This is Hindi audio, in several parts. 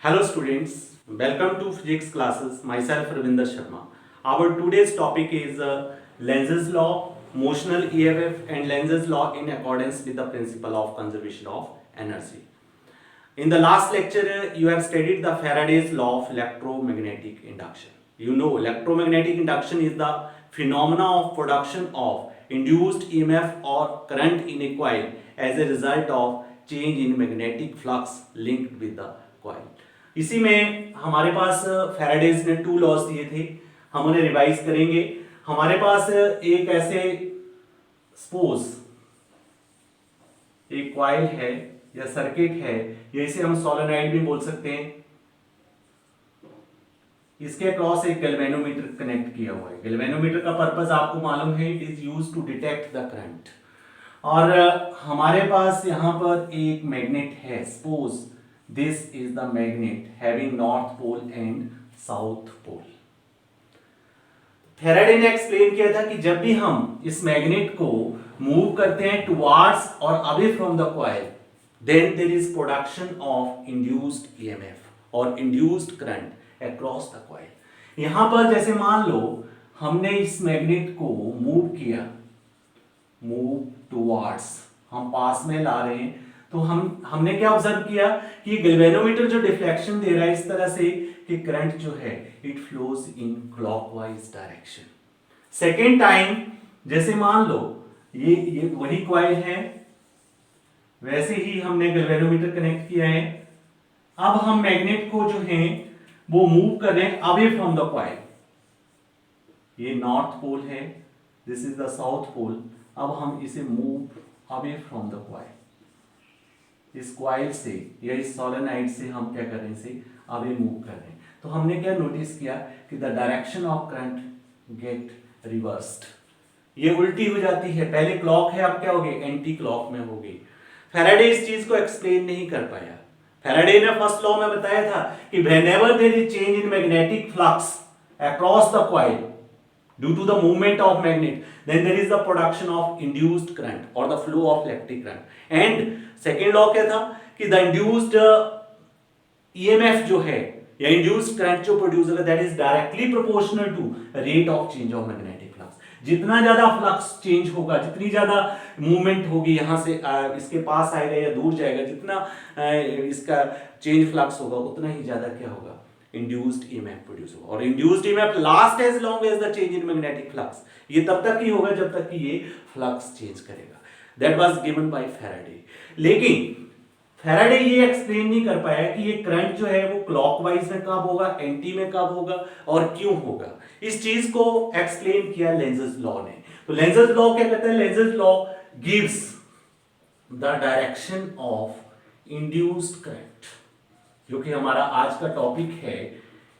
Hello students, welcome to physics classes. Myself Ravinder Sharma. Our today's topic is Lenz's law, motional EMF and Lenz's law in accordance with the principle of conservation of energy. In the last lecture, you have studied the Faraday's law of electromagnetic induction. You know, electromagnetic induction is the phenomena of production of induced EMF or current in a coil as a result of change in magnetic flux linked with the coil. इसी में हमारे पास फैराडेज ने टू लॉज दिए थे, हम उन्हें रिवाइज करेंगे. हमारे पास एक ऐसे सपोज एक कॉइल है या सर्किट है, या इसे हम सोलेनॉइड भी बोल सकते हैं. इसके अक्रॉस एक गैल्वेनोमीटर कनेक्ट किया हुआ है. गैल्वेनोमीटर का पर्पस आपको मालूम है, it is used to detect the current. और हमारे पास यहाँ पर एक मैग्नेट है. Suppose this is the magnet having north pole and south pole. Faraday ने एक्सप्लेन किया था कि जब भी हम इस मैग्नेट को मूव करते हैं टुवार्ड्स और away from the coil, then there is production of induced EMF और induced current across the coil. यहां पर जैसे मान लो हमने इस मैग्नेट को मूव किया, मूव टुवार्ड्स, हम पास में ला रहे हैं, तो हमने क्या ऑब्जर्व किया कि गैल्वेनोमीटर जो डिफ्लेक्शन दे रहा है इस तरह से कि करंट जो है it flows in clockwise direction. Second time जैसे मान लो ये वही कॉइल है, वैसे ही हमने गैल्वेनोमीटर कनेक्ट किया है. अब हम मैग्नेट को जो है वो मूव कर रहे हैं अवे फ्रॉम द कॉइल. ये नॉर्थ पोल है, this is the south pole. अब हम इसे move away from the coil, इस कॉइल से या इस सोलेनॉइड से हम क्या कर रहे हैं, इसे अवे मूव कर रहे हैं. तो हमने क्या नोटिस किया कि the direction of current get reversed. ये उल्टी हो जाती है. पहले क्लॉक है, अब क्या हो गई, एंटी क्लॉक में हो गई. फैराडे इस चीज को एक्सप्लेन नहीं कर पाया. फैराडे ने फर्स्ट लॉ में बताया था कि whenever there is change in magnetic flux across the coil due to the movement of magnet, then there is the production of induced current or the flow of electric current. And second law क्या था कि the induced EMF जो है या induced current जो प्रोड्यूस होगा that is directly proportional to rate of change of magnetic flux. जितना ज्यादा फ्लक्स चेंज होगा, जितनी ज्यादा मूवमेंट होगी, यहाँ से इसके पास आएगा या दूर जाएगा, जितना इसका चेंज फ्लक्स होगा उतना ही ज्यादा क्या होगा, इंड्यूस्ड ईएमएफ प्रोड्यूस होगा. और induced EMF last as long as the change in magnetic flux. ये तब तक ही होगा जब तक कि ये फ्लक्स चेंज करेगा. That was given by Faraday. लेकिन फैराडे ये एक्सप्लेन नहीं कर पाया कि ये करंट जो है वो क्लॉकवाइज में कब होगा, एंटी में कब होगा और क्यों होगा. इस चीज को एक्सप्लेन किया लेंज़स लॉ ने. तो लेंज़स लॉ क्या कहता है, Lenz's law gives the direction of induced current, जो कि हमारा आज का टॉपिक है.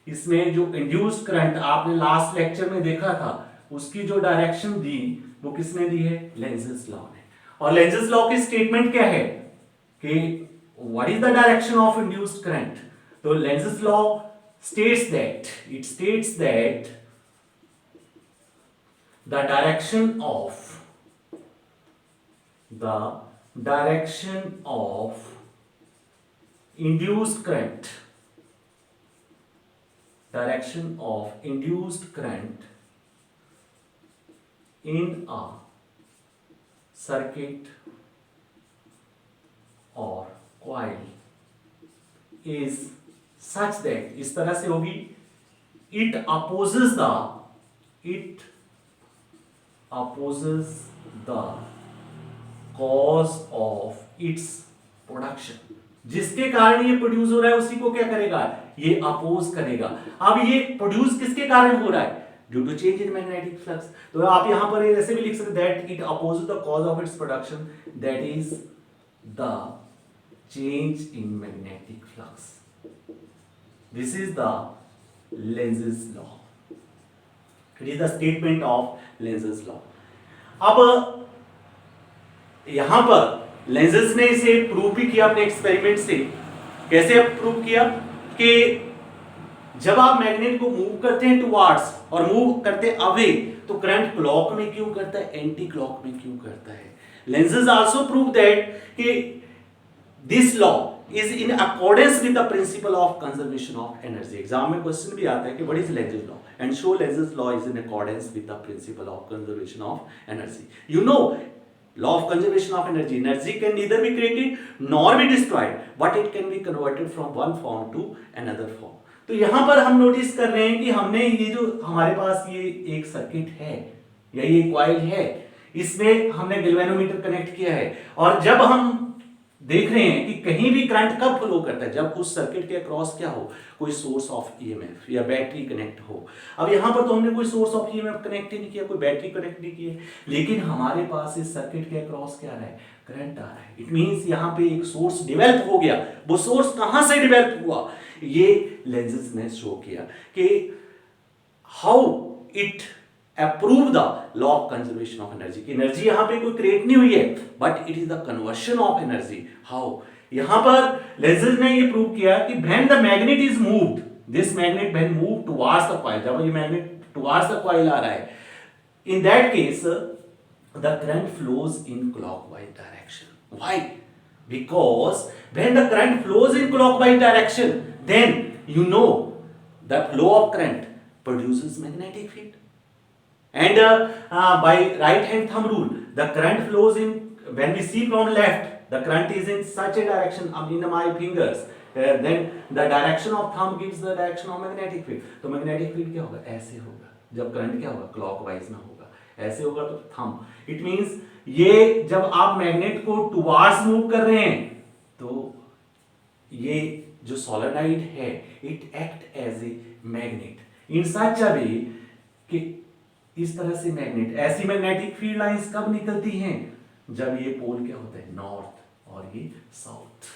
इसमें जो इंड्यूस्ड करंट आपने लास्ट लेक्चर में देखा था, उसकी जो डायरेक्शन दी वो किसने दी है, लेंज़स लॉ ने. और लेंज़स लॉ की स्टेटमेंट क्या है कि what is the direction of induced current. तो Lenz's law states that the direction of induced current, direction of induced current in a circuit or coil is such that, इस तरह से होगी, it opposes the cause of its production. जिसके कारण ये प्रोड्यूस हो रहा है उसी को क्या करेगा, ये अपोज करेगा. अब ये प्रोड्यूस किसके कारण हो रहा है, due to change in magnetic flux. तो आप यहां पर ऐसे भी लिख सकते that it opposes the cause of its production, that is the change in magnetic flux. This is the Lenz's law. It is the statement of Lenz's law. अब यहां पर लेंज़स ने इसे प्रूव भी किया अपने एक्सपेरिमेंट से. कैसे प्रूव किया कि जब आप मैग्नेट को मूव करते हैं टुवार्ड्स और मूव करते अवे, तो करंट क्लॉक में क्यों करता है, एंटी क्लॉक में क्यों करता है. लेंज़स आल्सो प्रूव दैट कि this law is in accordance with the principle of conservation of energy. Exam में क्वेश्चन भी आता है कि what is Lenz's law and show Lenz's law is in accordance with the principle of conservation of energy. You know, law of conservation of energy, energy can neither be created nor be destroyed, but it can be converted from one form to another form. तो यहाँ पर हम नोटिस कर रहे हैं कि हमने ये जो हमारे पास ये एक सर्किट है या ये कॉइल है, इसमें हमने गैल्वेनोमीटर कनेक्ट किया है और जब हम देख रहे हैं कि कहीं भी करंट कब फ्लो करता है, जब उस सर्किट के अक्रॉस क्या हो, कोई सोर्स ऑफ ईएमएफ या बैटरी कनेक्ट हो। अब यहां पर तो हमने कोई सोर्स ऑफ ईएमएफ कनेक्ट ही नहीं किया, कोई बैटरी कनेक्ट नहीं की है, लेकिन हमारे पास इस सर्किट के अक्रॉस क्या आ रहा है, करंट आ रहा है। इट मींस यहां पे एक सोर्स डेवलप हो गया। वो सोर्स कहां से डेवलप हुआ, ये लेंसेज ने शो किया कि how it approve the law of conservation of energy. Energy यहां पे कोई क्रिएट नहीं हुई है, but it is the conversion of energy. How, यहां पर लेंसेज ने ये प्रूव किया कि when the magnet is moved, this magnet when move towards the coil, जब ये मैग्नेट टुवर्ड्स द कॉइल आ रहा है, in that case the current flows in clockwise direction. Why? Because when the current flows in clockwise direction, then you know the flow of current produces magnetic field. And by right hand thumb rule, the current flows in, when we see from left, the current is in such a direction, in my fingers, then the direction of thumb gives the direction of magnetic field. तो magnetic field क्या होगा, ऐसे होगा। जब करंट क्या होगा, क्लॉकवाइज में होगा, ऐसे होगा तो थंब। इट मींस ये जब आप मैग्नेट को टुवर्ड्स मूव कर रहे हैं तो ये जो सोलेनॉइड है it act as a magnet in such a way कि इस तरह से मैग्नेट, ऐसी मैग्नेटिक फील्ड लाइंस कब निकलती हैं, जब ये पोल क्या होता है, नॉर्थ और ये साउथ।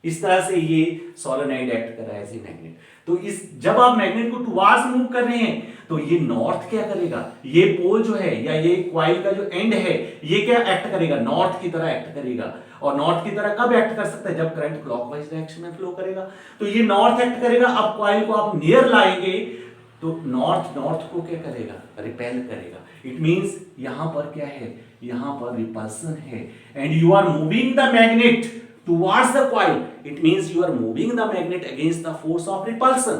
इस तरह से ये सोलेनॉइड एक्ट कर रहा है एज ए मैग्नेट। तो इस जब आप मैग्नेट को टुवर्ड्स मूव कर रहे हैं तो ये नॉर्थ क्या करेगा, ये पोल जो है या ये कॉइल का जो एंड है ये क्या एक्ट करेगा, नॉर्थ की तरह एक्ट करेगा। और नॉर्थ की तरह कब एक्ट कर सकता है, जब करंट क्लॉकवाइज डायरेक्शन में फ्लो करेगा। तो ये नॉर्थ एक्ट करेगा। अब कॉइल को आप नियर लाएंगे तो नॉर्थ को क्या करेगा, रिपेल करेगा। इट मींस यहां पर क्या है, यहां पर रिपल्सन है। And you are moving the magnet towards the coil, it means you are moving the magnet against the force of repulsion,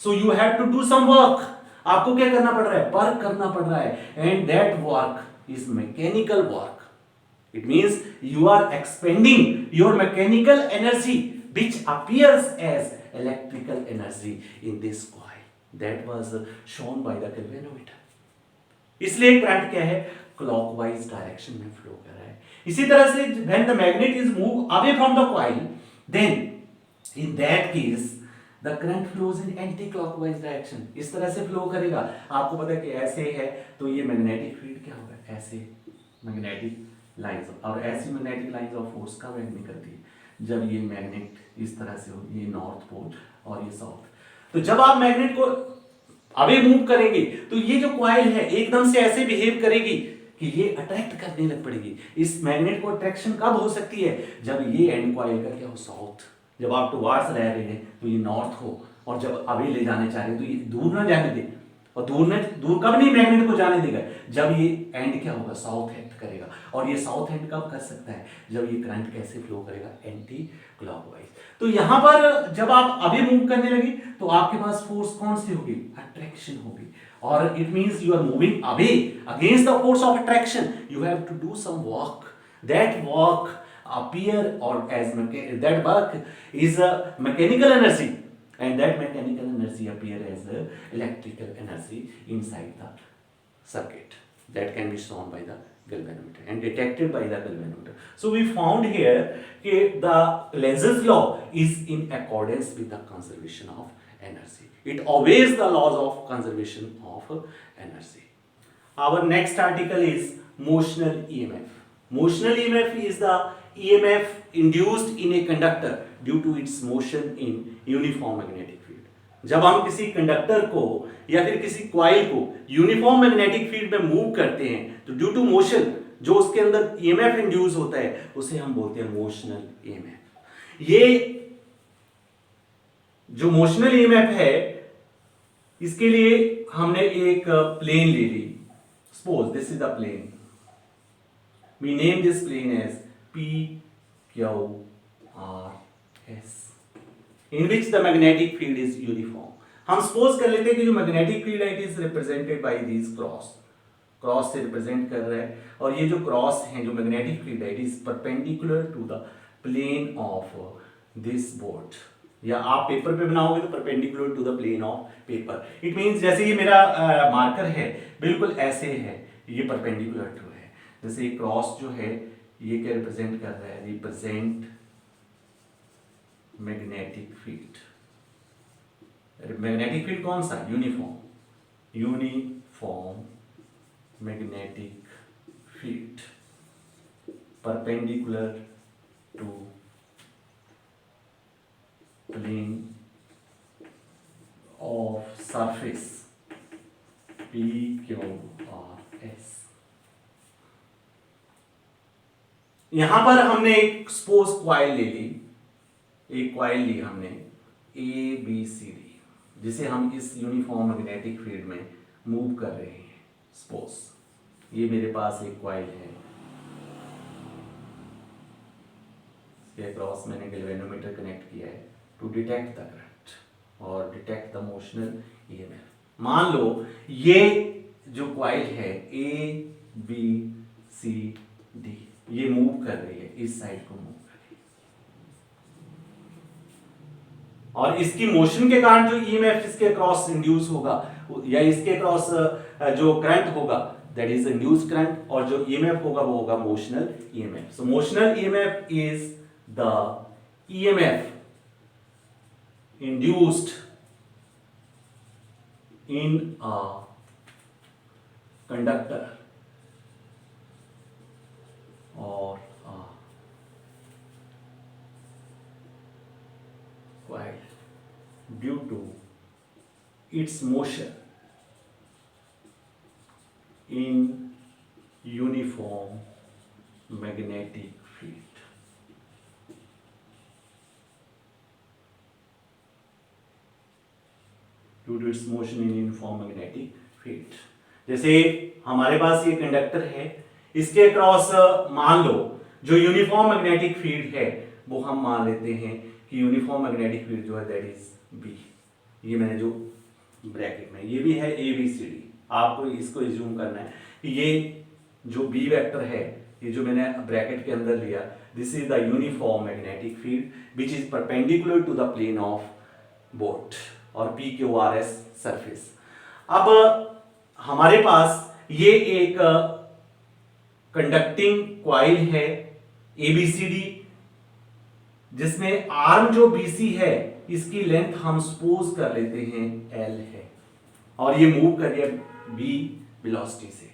so you have to do some work. आपको क्या करना पड़ रहा है, वर्क करना पड़ रहा है, and that work is mechanical work. It means you are expending your mechanical energy which appears as electrical energy in this coil. That was shown by the galvanometer. इसलिए करंट क्या है, क्लॉकवाइज डायरेक्शन में फ्लो कर रहा है। इसी तरह से when the magnet is moved away from the coil, then in that case the current flows in anti-clockwise direction. इस तरह से फ्लो करेगा। आपको पता है कि ऐसे है तो ये मैग्नेटिक फील्ड क्या होगा, ऐसे मैग्नेटिक लाइंस, और ऐसी मैग्नेटिक लाइंस ऑफ फोर्स कब एक्ट निकलती है, जब ये मैग्नेट इस तरह से हो, ये नॉर्थ पोल और ये साउथ। तो जब आप मैग्नेट को अवे मूव करेंगे तो ये जो कॉइल है एकदम से ऐसे बिहेव करेगी कि ये अट्रैक्ट करने लग पड़ेगी। इस मैग्नेट को अट्रैक्शन कब हो सकती है, जब ये एंड कॉइल का क्या हो, साउथ। जब आप टुवर्ड्स रह रहे हैं तो ये नॉर्थ हो, और जब अवे ले जाने चाह रहे हैं तो ये दूर ना जाने दे। और दूर कब नहीं मैग्नेट को जाने देगा, जब ये एंड क्या होगा, साउथ एक्ट करेगा। और ये साउथ एंड कब कर सकता है, जब ये करंट कैसे फ्लो करेगा, एंटी क्लॉकवाइज। तो यहां पर जब आप अवे मूव करने लगे तो आपके पास फोर्स कौन सी होगी, अट्रैक्शन होगी। Or it means you are moving away against the force of attraction. You have to do some work. That work appear or as that work is a mechanical energy, and that mechanical energy appear as a electrical energy inside the circuit. That can be shown by the galvanometer and detected by the galvanometer. So we found here that the Lenz's law is in accordance with the conservation of energy. It obeys the laws of conservation of energy. Our next article is motional EMF. Motional EMF is the EMF induced in a conductor due to its motion in uniform magnetic field. जब हम किसी कंडक्टर को या फिर किसी कॉइल को यूनिफॉर्म मैग्नेटिक फील्ड में मूव करते हैं तो ड्यू टू मोशन जो उसके अंदर EMF इंड्यूस होता है उसे हम बोलते हैं मोशनल EMF। ये जो मोशनल EMF है इसके लिए हमने एक प्लेन ले ली। Suppose this is the plane, we name this plane as P Q R S in which the magnetic field is uniform. हम सपोज कर लेते हैं कि जो मैग्नेटिक फील्ड है it is represented by this cross से रिप्रेजेंट कर रहा है, और ये जो क्रॉस है जो मैग्नेटिक फील्ड है it is perpendicular to the plane of this board, या आप पेपर पे बनाओगे तो perpendicular to the plane of paper. It means जैसे ये मेरा मार्कर है बिल्कुल ऐसे है, ये परपेंडिकुलर टू है. जैसे ये क्रॉस जो है ये क्या रिप्रेजेंट कर रहा है, represent magnetic field. Magnetic field कौन सा, uniform magnetic field perpendicular to plane of surface PQRS. यहां पर हमने एक सपोज क्वाइल ले ली, एक क्वाइल ली हमने ABCD, जिसे हम इस यूनिफॉर्म मैग्नेटिक फील्ड में मूव कर रहे हैं. सपोज ये मेरे पास एक क्वाइल है, इसके अक्रॉस मैंने गैल्वेनोमीटर कनेक्ट किया है टू डिटेक्ट द करंट और डिटेक्ट द मोशनल EMF. मान लो ये जो क्वाइल है ABCD ये मूव कर रही है, इस साइड को मूव कर रही है, और इसकी मोशन के कारण जो EMF इसके क्रॉस इंड्यूस होगा या इसके क्रॉस जो करंट होगा दैट इज इंड्यूस्ड करंट, और जो EMF होगा वो होगा motional EMF. So motional EMF is the EMF induced in a conductor or a coil due to its motion in uniform magnetic field. Due to its motion in uniform magnetic field. जैसे हमारे पास ये कंडक्टर है, इसके अक्रॉस मान लो जो यूनिफॉर्म मैग्नेटिक फील्ड है वो हम मान लेते हैं कि यूनिफॉर्म मैग्नेटिक फील्ड जो है दैट इज B. ये मैंने जो ब्रैकेट में ये भी है ABCD, आपको इसको एज्यूम करना है कि ये जो B वेक्टर है ये जो मैंने ब्रैकेट के अंदर लिया this is the uniform magnetic field which is perpendicular to the plane of board और PQRS सरफेस. अब हमारे पास ये एक कंडक्टिंग क्वाइल है ABCD जिसमें आर्म जो BC है इसकी लेंथ हम सपोज कर लेते हैं L है, और ये मूव कर रही है B वेलोसिटी से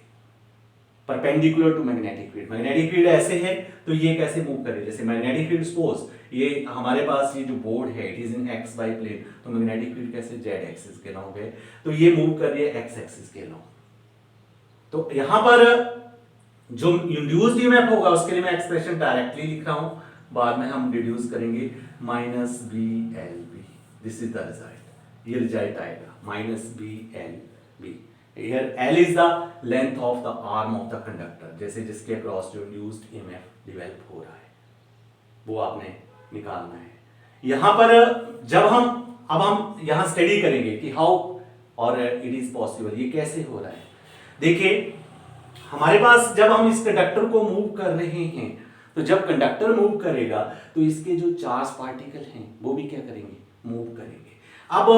perpendicular to magnetic field. Magnetic field ऐसे है तो ये कैसे मूव करे, जैसे मैग्नेटिक फील्ड सपोज ये हमारे पास ये जो बोर्ड है it is in X Y plane, तो मैग्नेटिक फील्ड कैसे जेड एक्सिस के लॉन्ग है, तो ये मूव कर रही है एक्स एक्सिस के लॉन्ग. तो यहां पर जो इंड्यूस्ड EMF होगा उसके लिए मैं एक्सप्रेशन डायरेक्टली लिख रहा हूं, बाद में हम डिड्यूस करेंगे -BLB. This is the result, ये रिजल्ट आएगा -BLB. Here L is the length of the arm of the conductor, जैसे जिसके अक्रॉस जो इंड्यूस्ड EMF डेवलप हो रहा है वो आपने निकालना है. यहां पर जब हम यहां स्टडी करेंगे कि हाउ और इट इज पॉसिबल, ये कैसे हो रहा है. देखिए हमारे पास जब हम इस कंडक्टर को मूव कर रहे हैं तो जब कंडक्टर मूव करेगा तो इसके जो चार्ज पार्टिकल हैं वो भी क्या करेंगे, मूव करेंगे. अब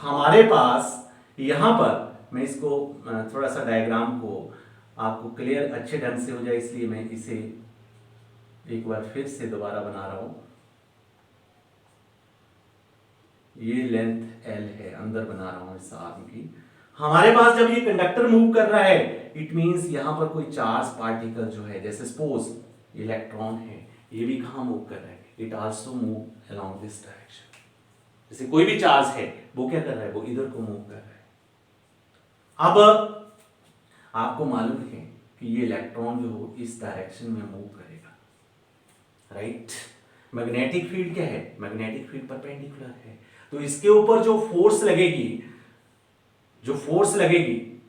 हमारे पास यहां पर मैं इसको थोड़ा सा डायग्राम को आपको क्लियर अच्छे ढंग से हो जाए इसलिए मैं इसे एक बार फिर से दोबारा बना रहा हूं. ये लेंथ L है, अंदर बना रहा हूं इस आर्म की. हमारे पास जब ये कंडक्टर मूव कर रहा है इट मींस यहां पर कोई चार्ज पार्टिकल जो है जैसे सपोज इलेक्ट्रॉन है ये भी कहां मूव कर रहा है, it also move along this direction. जैसे कोई भी चार्ज है वो क्या कर रहा है, वो इधर को मूव कर रहा है. अब आपको मालूम है कि ये इलेक्ट्रॉन जो हो इस डायरेक्शन में मूव करेगा, राइट. मैग्नेटिक फील्ड क्या है, मैग्नेटिक फील्ड परपेंडिकुलर है, तो इसके ऊपर जो फोर्स लगेगी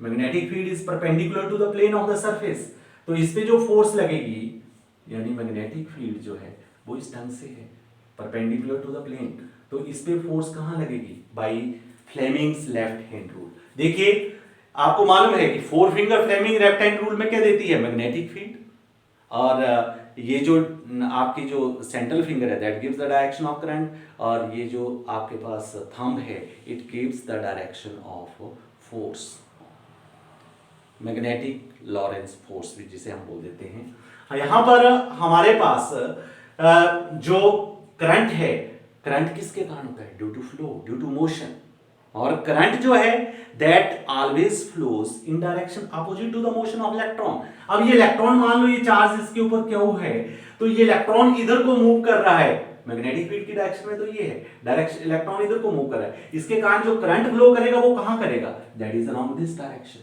magnetic field is perpendicular to the plane of the surface, तो इस पे जो फोर्स लगेगी यानी मैग्नेटिक फील्ड जो है वो इस ढंग से है परपेंडिकुलर टू द प्लेन, तो इस पे फोर्स कहाँ लगेगी? By Fleming's left hand rule. देखिए आपको मालूम है कि 4 finger Fleming left hand rule में क्या देती है? Magnetic field. और ये जो आपकी जो सेंट्रल फिंगर है that gives the direction of current, और ये जो आपके पास थंब है it gives the direction of force, magnetic Lorentz force भी जिसे हम बोल देते हैं। यहां पर हमारे पास जो करंट है, करंट किसके कारण होता है? Due to flow, due to motion. और करंट जो है that always flows in direction opposite to the motion of electron. अब ये इलेक्ट्रॉन मान लो ये चार्ज इसके ऊपर क्यों है, तो ये इलेक्ट्रॉन इधर को मूव कर रहा है मैग्नेटिक फील्ड की डायरेक्शन में, तो ये है डायरेक्शन, इलेक्ट्रॉन इधर को मूव कर रहा है, इसके कारण जो करंट फ्लो करेगा वो कहां करेगा? That is along this direction,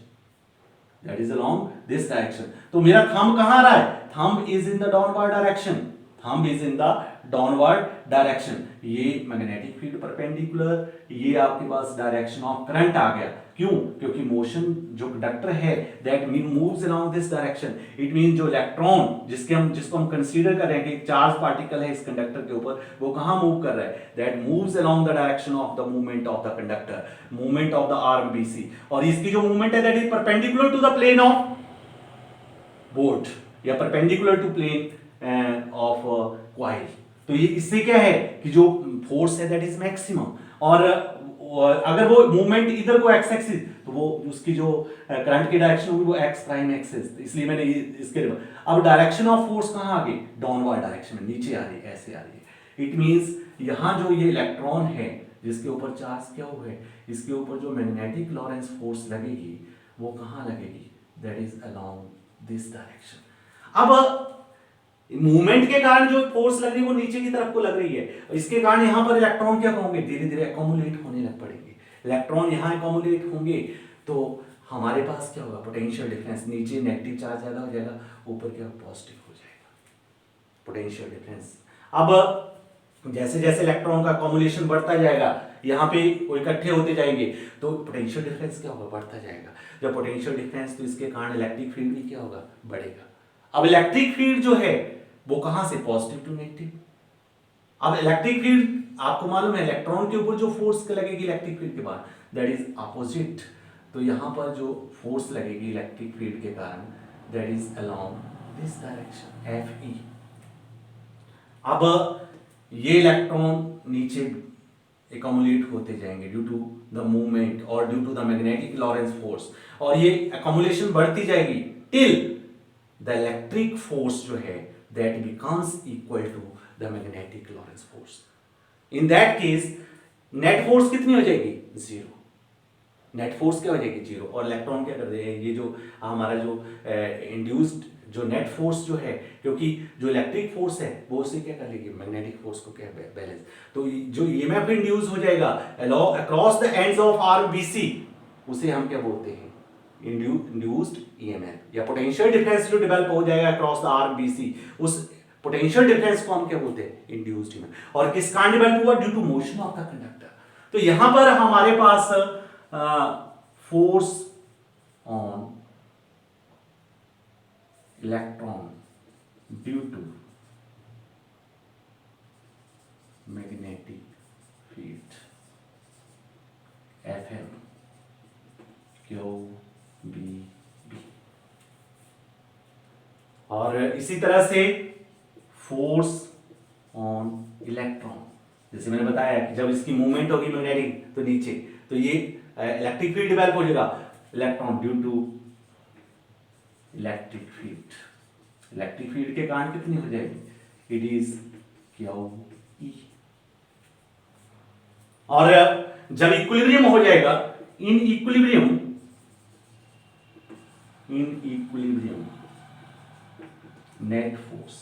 that is along this direction. तो मेरा थंब कहां आ रहा है? Thumb is in the downward direction, thumb is in the downward direction. ये मैग्नेटिक फील्ड परपेंडिकुलर, ये आपके पास डायरेक्शन ऑफ करंट आ गया। क्यों? क्योंकि मोशन जो कंडक्टर है that moves along this direction. It mean जो इलेक्ट्रॉन जिसको हम कंसीडर कर रहे हैं कि चार्ज पार्टिकल है इस कंडक्टर के ऊपर, वो कहां मूव कर रहा है? That moves along the direction of the movement of the conductor, movement of the arm BC. और इसकी जो मूवमेंट है that is perpendicular to the plane of board या perpendicular to plane of coil. तो ये इससे क्या है कि जो फोर्स है दैट इज मैक्सिमम, और अगर वो मूवमेंट इधर को एक्स एक्सिस, तो वो उसकी जो करंट की डायरेक्शन होगी वो एक्स प्राइम एक्सिस, इसलिए मैंने इसके अब डायरेक्शन ऑफ फोर्स कहां आ गई? डाउनवर्ड डायरेक्शन में, नीचे आ रही है, ऐसे आ रही है। इट मींस यहां जो ये इलेक्ट्रॉन है जिसके ऊपर चार्ज क्या हुआ है, इसके ऊपर जो मैग्नेटिक लॉरेंस फोर्स लगेगी वो कहां लगेगी? That is along this direction. अब मूवमेंट के कारण जो फोर्स लग रही है वो नीचे की तरफ को लग रही है, इसके कारण यहां पर इलेक्ट्रॉन क्या होंगे? धीरे धीरे अकोमुलेट होने लग पड़ेंगे। इलेक्ट्रॉन यहां अकोमुलेट होंगे तो हमारे पास क्या होगा? पोटेंशियल डिफरेंस, नीचे नेगेटिव चार्ज ज्यादा हो जाएगा, ऊपर क्या पॉजिटिव हो जाएगा, पोटेंशियल डिफरेंस। अब जैसे जैसे इलेक्ट्रॉन का अकोमुलेशन बढ़ता जाएगा, यहाँ पे वो इकट्ठे होते जाएंगे, तो पोटेंशियल डिफरेंस क्या होगा? बढ़ता जाएगा। जब पोटेंशियल डिफरेंस, तो इसके कारण इलेक्ट्रिक फील्ड भी क्या होगा? बढ़ेगा। अब इलेक्ट्रिक फील्ड जो है वो कहां से? Positive to negative. अब इलेक्ट्रिक फील्ड आपको मालूम है इलेक्ट्रॉन के ऊपर जो फोर्स लगेगी इलेक्ट्रिक फील्ड के बाद दैट इज अपोजिट, तो यहां पर जो फोर्स लगेगी इलेक्ट्रिक फील्ड के कारण that is along this direction F E. अब ये इलेक्ट्रॉन नीचे एकोमुलेट होते जाएंगे ड्यू टू द मूवमेंट और due to the magnetic Lorentz force, और ये एकोमुलेशन बढ़ती जाएगी टिल द इलेक्ट्रिक फोर्स जो है that becomes equal to the magnetic Lorentz force. In that case, net force कितनी हो जाएगी? 0. नेट फोर्स क्या हो जाएगी? 0। और इलेक्ट्रॉन क्या कर देगा? ये जो हमारा जो इंड्यूस्ड जो नेट फोर्स जो है, क्योंकि जो इलेक्ट्रिक फोर्स है वो उससे क्या कर लेगी? मैग्नेटिक फोर्स को क्या बैलेंस। तो जो ईएमएफ इंड्यूस हो जाएगा across the ends of RBC, उसे हम क्या बोलते हैं? इंड्यूस्ड ईएमएफ, या पोटेंशियल डिफरेंस जो डेवलप हो जाएगा अक्रॉस द आरबीसी, उस पोटेंशियल डिफरेंस को हम क्या बोलते हैं? Induced EMF. और किस कारण डेवलप हुआ? Due to motion of the conductor. तो यहां पर हमारे पास force on electron due to magnetic field FM q B B. और इसी तरह से फोर्स ऑन इलेक्ट्रॉन, जैसे मैंने बताया कि जब इसकी मूवमेंट होगी मैग्नेटिक तो नीचे, तो ये इलेक्ट्रिक फील्ड डेवलप हो जाएगा electron due to electric field. Electric field के कारण कितनी हो जाएगी? It is Q E. और जब इक्विलिब्रियम हो जाएगा, इन इक्विलिब्रियम नेट फोर्स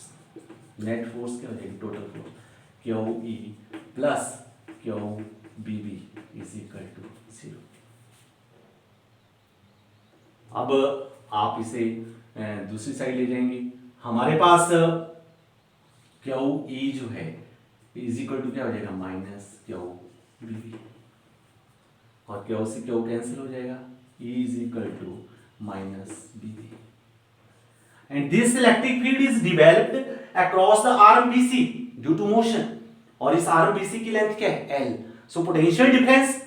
क्या हो जाएगी? Total force Q E plus Q B B is equal to 0। अब आप इसे दूसरी साइड ले जाएंगे, हमारे पास क्यू ई जो है इज इक्वल टू क्या हो जाएगा? माइनस क्यू बी बी, और क्यू से क्यू कैंसिल हो जाएगा, E is equal to minus B B. And this electric field is developed across the RBC due to motion. और इस ROBC की लेंथ क्या है L, so potential difference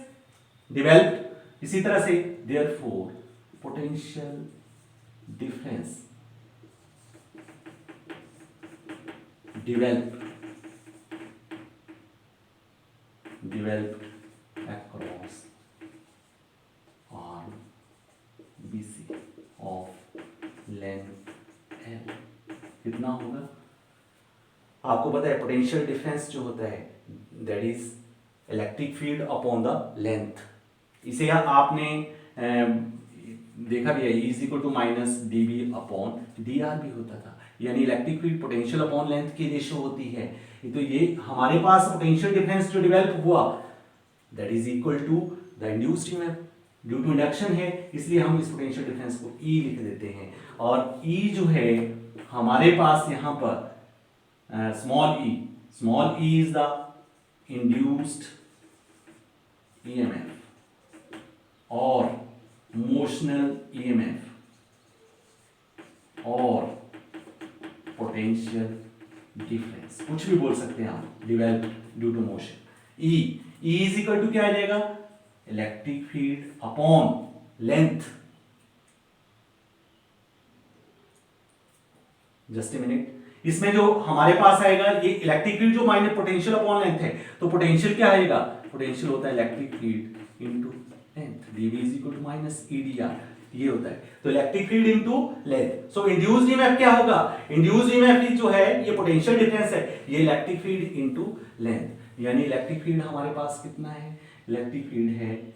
developed. इसी तरह से therefore potential difference developed across RBC of length L कितना होगा? आपको पता है पोटेंशियल डिफरेंस जो होता है that is electric field upon the length. इसे आपने देखा भी है, is equal to minus dV upon dr भी होता था, यानी electric field potential upon length की रेशियो होती है। तो ये हमारे पास पोटेंशियल डिफरेंस जो डेवलप हुआ that is equal to the induced EMF. Due to induction है इसलिए हम इस पोटेंशियल डिफरेंस को E लिख देते हैं, और E जो है हमारे पास यहाँ पर small e is the induced EMF और मोशनल ईएमएफ और पोटेंशियल डिफरेंस, कुछ भी बोल सकते हैं आप, developed due to motion. E is equal to क्या आ जाएगा? Electric field upon length. Just a minute, इसमें जो हमारे पास आएगा ये इलेक्ट्रिक फील्ड जो माइनस पोटेंशियल अपॉन लेंथ है, तो पोटेंशियल क्या आएगा? पोटेंशियल होता है electric field into length, dV is equal to minus EdR, ये होता है। तो electric field into length, so induced EMF क्या होगा? इंड्यूस्ड ईएमएफ जो है ये पोटेंशियल डिफरेंस है, ये इलेक्ट्रिक फील्ड इनटू लेंथ, यानी इलेक्ट्रिक फील्ड हमारे पास कितना है? इलेक्ट्रिक फील्ड है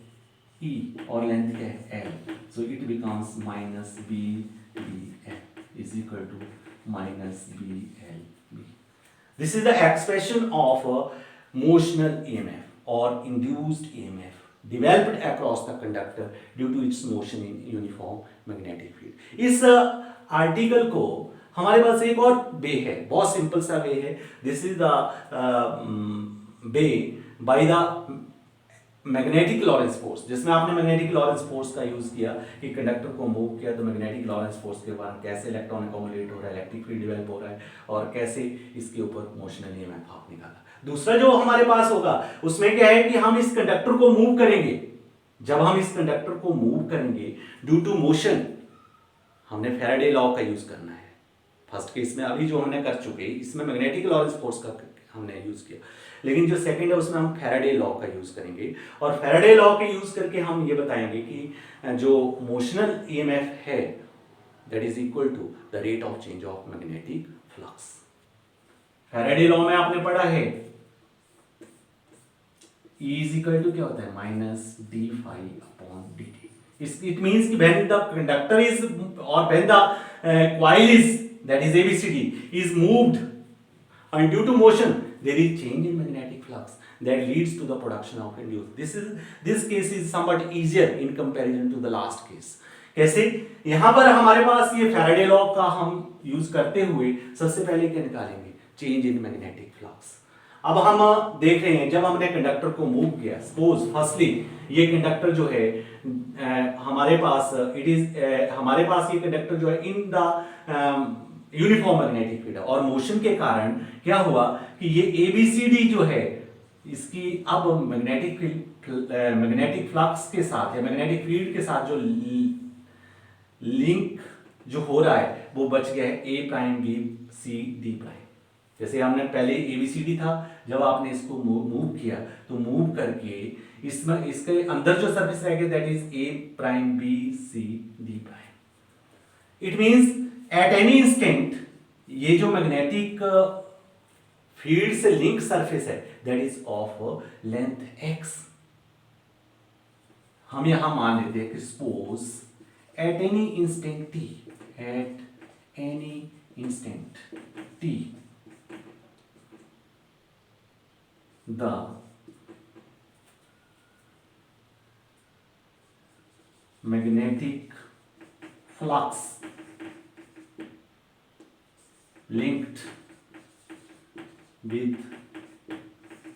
E और लेंथ क्या है L, so it becomes minus BdL is equal to minus BLB। This is the expression of motional EMF और induced EMF developed across the conductor due to its motion in uniform magnetic field। इस आर्टिकल को हमारे पास एक और वे है, बहुत सिंपल सा वे है। This is the way by the magnetic Lorentz force, जिसमें आपने मैग्नेटिक लॉरेंस फोर्स का यूज किया कि कंडक्टर को मूव किया तो मैग्नेटिक लॉरेंस फोर्स के बाद कैसे इलेक्ट्रॉन अकोमोडेट हो रहा है, इलेक्ट्रिक फील्ड डेवलप हो रहा है और कैसे इसके ऊपर मोशनल ईएमएफ आप निकाला। दूसरा जो हमारे पास होगा उसमें क्या है कि हम इस कंडक्टर को मूव करेंगे, जब हम इस कंडक्टर को मूव करेंगे ड्यू टू मोशन, हमने फैराडे लॉ का यूज करना है। फर्स्ट केस में अभी जो हमने कर चुके, इसमें मैग्नेटिक लॉरेंस फोर्स का हमने यूज किया, लेकिन जो सेकंड है उसमें हम फैराडे लॉ का यूज करेंगे, और फैराडे लॉ के यूज करके हम ये बताएंगे कि जो मोशनल ईएमएफ है that is equal to the rate of change of magnetic flux. Faraday law में आपने पढ़ा है E is equal to क्या होता है? Minus d phi upon dt। It means कि when the conductor is or when the coil is, that is ABCD, is moved and due to motion there is change in magnetic flux that leads to the production of induced। This case is somewhat easier in comparison to the last case। कैसे? यहाँ पर हमारे पास ये फैराडे लॉ का हम यूज करते हुए सबसे पहले क्या निकालेंगे? Change in magnetic flux. अब हम देख रहे हैं जब हमने कंडक्टर को मूव किया, सपोज फर्स्टली ये कंडक्टर जो है हमारे पास हमारे पास ये कंडक्टर जो है in the uniform magnetic field, और मोशन के कारण क्या हुआ कि ये ABCD जो है इसकी अब मैग्नेटिक फ्लक्स के साथ या मैग्नेटिक फील्ड के साथ जो लिंक जो हो रहा है वो बच गया है A prime B C D prime. जैसे हमने पहले ABCD था, जब आपने इसको मूव किया तो मूव करके इसमें इसके अंदर जो सरफेस रह गया that is A prime B C D prime. It means at any instant ये जो मैग्नेटिक फील्ड से लिंक सरफेस है that is of length x। हम यहां मान लेते हैं कि suppose at any instant t, at any instant t the magnetic flux linked with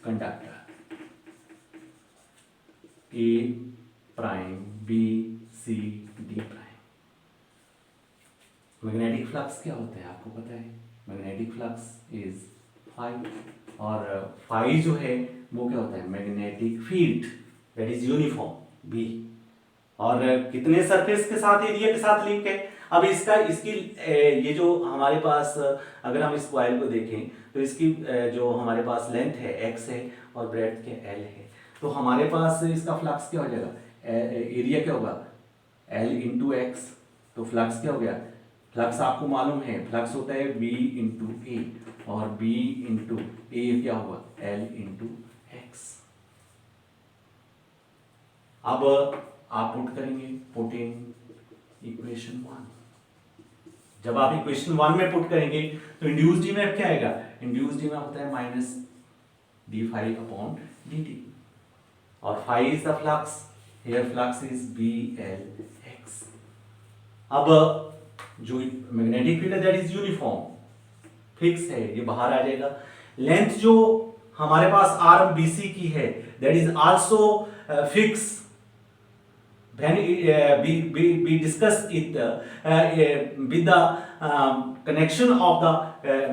conductor A prime B C D prime। Magnetic flux क्या होता है आपको पता है? मैग्नेटिक फ्लक्स इज फाई, और फाई जो है वो क्या होता है, magnetic field that is uniform B, और कितने सरफेस के साथ, एरिया के साथ लिंक है। अब इसकी ये जो हमारे पास, अगर हम इस कॉइल को देखें तो इसकी जो हमारे पास लेंथ है x है और ब्रेड्थ क्या l है, तो हमारे पास इसका फ्लक्स क्या हो जाएगा, एरिया क्या होगा l इंटू एक्स, तो फ्लक्स क्या हो गया, फ्लक्स आपको मालूम है फ्लक्स होता है v इंटू ए, और b इंटू ए क्या होगा l इंटू एक्स। अब आप पुट करेंगे, पुट इन इक्वेशन 1। जब आप इक्वेशन 1 में पुट करेंगे तो इंड्यूस्ड ईएमएफ क्या आएगा, इंड्यूस्ड ईएमएफ होता है minus d phi upon D t, और phi is the flux, here flux is B L X. अब जो मैग्नेटिक फील्ड है दैट इज यूनिफॉर्म, फिक्स है, ये बाहर आ जाएगा। लेंथ जो हमारे पास आर बी सी की है that is also fix, when we discuss it with the connection of the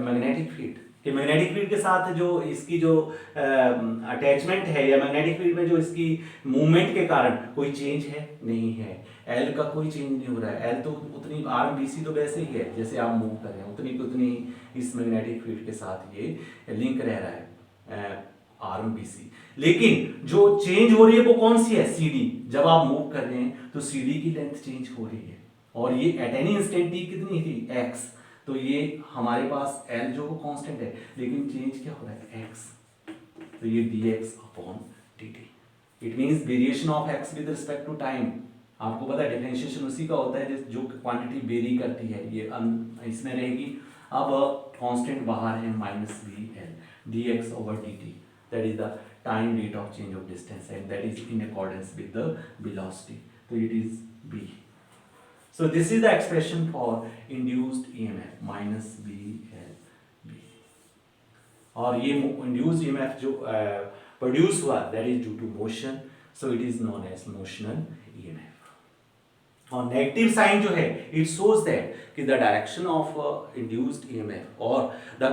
magnetic field, कि मैग्नेटिक फील्ड के साथ जो इसकी जो अटैचमेंट है, या मैग्नेटिक फील्ड में जो इसकी मूवमेंट के कारण कोई चेंज है नहीं है, एल का कोई चेंज नहीं हो रहा है, एल तो उतनी, आर बी सी तो वैसे ही है जैसे आप मूव कर रहे हैं, उतनी की उतनी इस मैग्नेटिक फील्ड के साथ ये लिंक रह रहा है आरएमबीसी। लेकिन जो चेंज हो रही है वो कौन सी है, सीडी। जब आप मूव कर रहे हैं तो सीडी की लेंथ चेंज हो रही है, और ये एट एनी इंस्टेंट टी कितनी थी, एक्स, तो ये हमारे पास एल जो वो कांस्टेंट है, लेकिन चेंज क्या हो रहा है, एक्स, तो ये D X upon D T. It means variation of X with respect to time. आपको पता है डिफरेंशिएशन उसी का होता है जो क्वांटिटी वेरी करती है, ये इसमें रहेगी। अब कांस्टेंट बाहर है minus B L D X over D T, that is the time rate of change of distance, and that is in accordance with the velocity, so it is b. So this is the expression for induced EMF minus b l b, और ये induced EMF जो produce हुआ that is due to motion, so it is known as motional EMF। और नेगेटिव साइन जो है इट शोज दैट कि the direction of induced EMF और the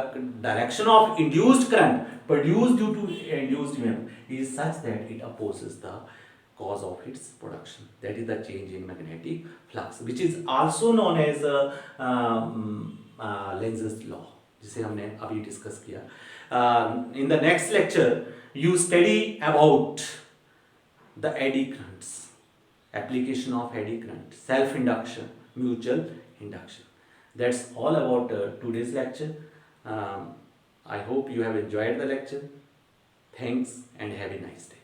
direction of induced current produced due to induced EMF is such that it opposes the cause of its production, that is the change in magnetic flux, which is also known as Lenz's law, जिसे हमने अभी डिस्कस किया। In the next lecture you study about the eddy currents, application of eddy current, self induction, mutual induction. That's all about today's lecture. I hope you have enjoyed the lecture. Thanks and have a nice day.